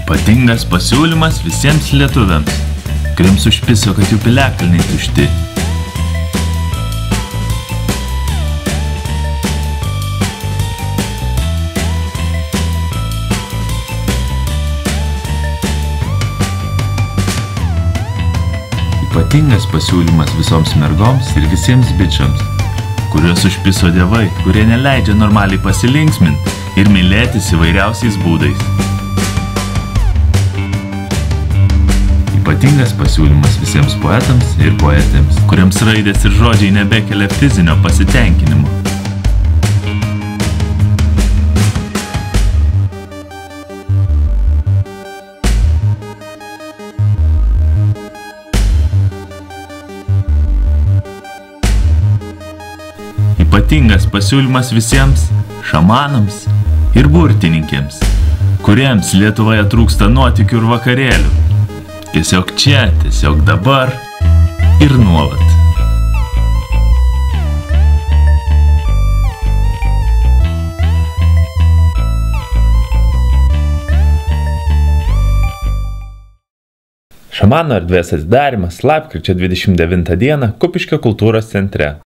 Ypatingas pasiūlymas visiems lietuviams, kuriems užpiso, kad jų piliakalniai tušti. Ypatingas pasiūlymas visoms mergoms ir visiems bičiams, kuriuos užpiso dievai, kurie neleidžia normaliai pasilinksminti ir mylėtis įvairiausiais būdais. Ypatingas pasiūlymas visiems poetams ir poetėms, kuriems raidės ir žodžiai nebekelia fizinio pasitenkinimo. Ypatingas pasiūlymas visiems šamanams ir burtininkėms, kuriems Lietuvoje trūksta nuotykių ir vakarėlių. Tiesiog čia, tiesiog dabar ir nuolat. Šamano erdvės atidarymas lapkričio 29 dieną Kupiškio kultūros centre.